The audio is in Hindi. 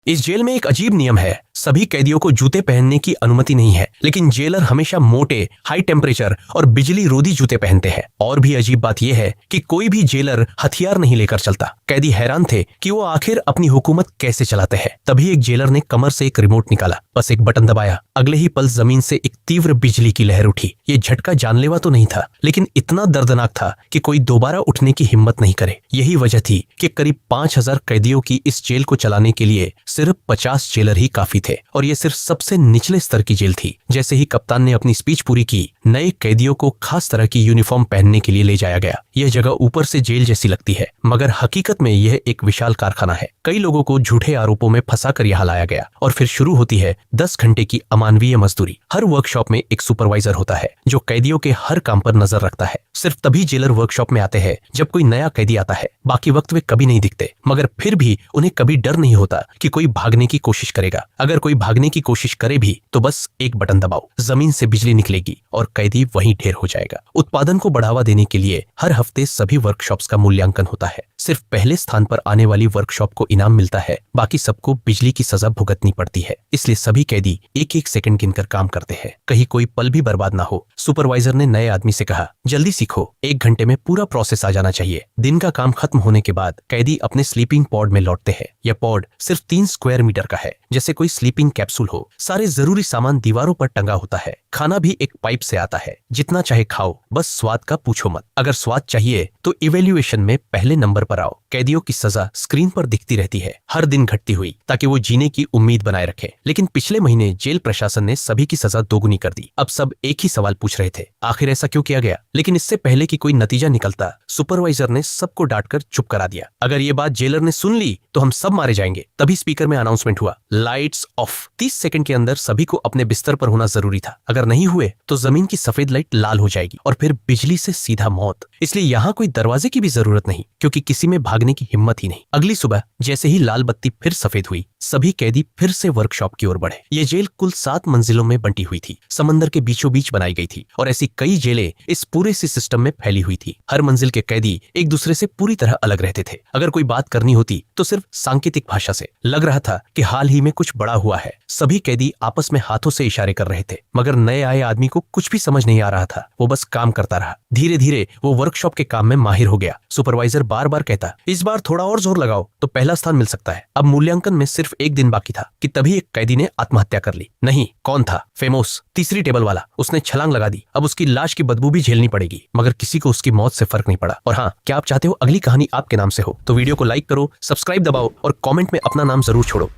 इस जेल में एक अजीब नियम है, सभी कैदियों को जूते पहनने की अनुमति नहीं है, लेकिन जेलर हमेशा मोटे, हाई टेम्परेचर और बिजली रोधी जूते पहनते हैं। और भी अजीब बात यह है कि कोई भी जेलर हथियार नहीं लेकर चलता। कैदी हैरान थे कि वो आखिर अपनी हुकूमत कैसे चलाते हैं। तभी एक जेलर ने कमर से एक रिमोट निकाला, बस एक बटन दबाया, अगले ही पल जमीन से एक तीव्र बिजली की लहर उठी। ये झटका जानलेवा तो नहीं था, लेकिन इतना दर्दनाक था कि कोई दोबारा उठने की हिम्मत नहीं करे। यही वजह थी कि करीब 5000 कैदियों की इस जेल को चलाने के लिए सिर्फ 50 जेलर ही काफी थे, और ये सिर्फ सबसे निचले स्तर की जेल थी। जैसे ही कप्तान ने अपनी स्पीच पूरी की, नए कैदियों को खास तरह की यूनिफॉर्म पहनने के लिए ले जाया गया। यह जगह ऊपर से जेल जैसी लगती है, मगर हकीकत में यह एक विशाल कारखाना है। कई लोगों को झूठे आरोपों में फंसाकर यहाँ लाया गया, और फिर शुरू होती है 10 घंटे की अमानवीय मजदूरी। हर वर्कशॉप में एक सुपरवाइजर होता है जो कैदियों के हर काम पर नजर रखता है। सिर्फ तभी जेलर वर्कशॉप में आते हैं जब कोई नया कैदी आता है, बाकी वक्त वे कभी नहीं दिखते। मगर फिर भी उन्हें कभी डर नहीं होता कि कोई भागने की कोशिश करेगा। अगर कोई भागने की कोशिश करे भी तो बस एक बटन दबाओ, जमीन से बिजली निकलेगी और कैदी वहीं ढेर हो जाएगा। उत्पादन को बढ़ावा देने के लिए हर हफ्ते सभी वर्कशॉप्स का मूल्यांकन होता है। सिर्फ पहले स्थान पर आने वाली वर्कशॉप को इनाम मिलता है, बाकी सबको बिजली की सजा भुगतनी पड़ती है। इसलिए सभी कैदी एक एक सेकंड गिनकर काम करते हैं, कहीं कोई पल भी बर्बाद ना हो। सुपरवाइजर ने नए आदमी से कहा, जल्दी सीखो, 1 घंटे में पूरा प्रोसेस आ जाना चाहिए। दिन का काम खत्म होने के बाद कैदी अपने स्लीपिंग पॉड में लौटते हैं। यह पॉड सिर्फ 3 स्क्वायर मीटर का है, जैसे कोई स्लीपिंग कैप्सूल हो। सारे जरूरी सामान दीवारों पर टंगा होता है। खाना भी एक पाइप से आता है, जितना चाहे खाओ, बस स्वाद का पूछो मत। अगर स्वाद चाहिए तो इवैल्यूएशन में पहले नंबर पर आओ। कैदियों की सजा स्क्रीन पर दिखती रहती है, हर दिन घटती हुई, ताकि वो जीने की उम्मीद बनाए रखे। लेकिन पिछले महीने जेल प्रशासन ने सभी की सजा दोगुनी कर दी। अब सब एक ही सवाल पूछ रहे थे, आखिर ऐसा क्यों किया गया? लेकिन इससे पहले कि कोई नतीजा निकलता, सुपरवाइजर ने सबको डांटकर चुप करा दिया। अगर ये बात जेलर ने सुन ली तो हम सब मारे जाएंगे। तभी स्पीकर में अनाउंसमेंट हुआ, लाइट्स ऑफ। 30 सेकंड के अंदर सभी को अपने बिस्तर पर होना जरूरी था। अगर नहीं हुए तो जमीन की सफेद लाइट लाल हो जाएगी और फिर बिजली से सीधा मौत। इसलिए यहाँ कोई दरवाजे की भी जरूरत नहीं, क्योंकि किसी में भागने की हिम्मत ही नहीं। अगली सुबह जैसे ही लाल बत्ती फिर सफेद हुई, सभी कैदी फिर से वर्कशॉप की ओर बढ़े। ये जेल कुल 7 मंजिलों में बंटी हुई थी, समंदर के बीचों बीच बनाई गई थी, और ऐसी कई जेलें इस पूरे सिस्टम में फैली हुई थी। हर मंजिल के कैदी एक दूसरे से पूरी तरह अलग रहते थे। अगर कोई बात करनी होती तो सिर्फ सांकेतिक भाषा से। लग रहा था कि हाल ही में कुछ बड़ा हुआ है। सभी कैदी आपस में हाथों से इशारे कर रहे थे, मगर नए आए आदमी को कुछ भी समझ नहीं आ रहा था। वो बस काम करता रहा। धीरे धीरे वो वर्कशॉप के काम में माहिर हो गया। सुपरवाइजर बार बार कहता, इस बार थोड़ा और जोर लगाओ तो पहला स्थान मिल सकता है। अब मूल्यांकन में सिर्फ 1 दिन बाकी था कि तभी एक कैदी ने आत्महत्या कर ली। नहीं, कौन था? फेमोस, तीसरी टेबल वाला। उसने छलांग लगा दी। अब उसकी लाश की बदबू भी झेलनी पड़ेगी, मगर किसी को उसकी मौत से फर्क नहीं पड़ा। और हाँ, क्या आप चाहते हो अगली कहानी आपके नाम से हो? तो वीडियो को लाइक करो, सब्सक्राइब दबाओ और कमेंट में अपना नाम जरूर छोड़ो।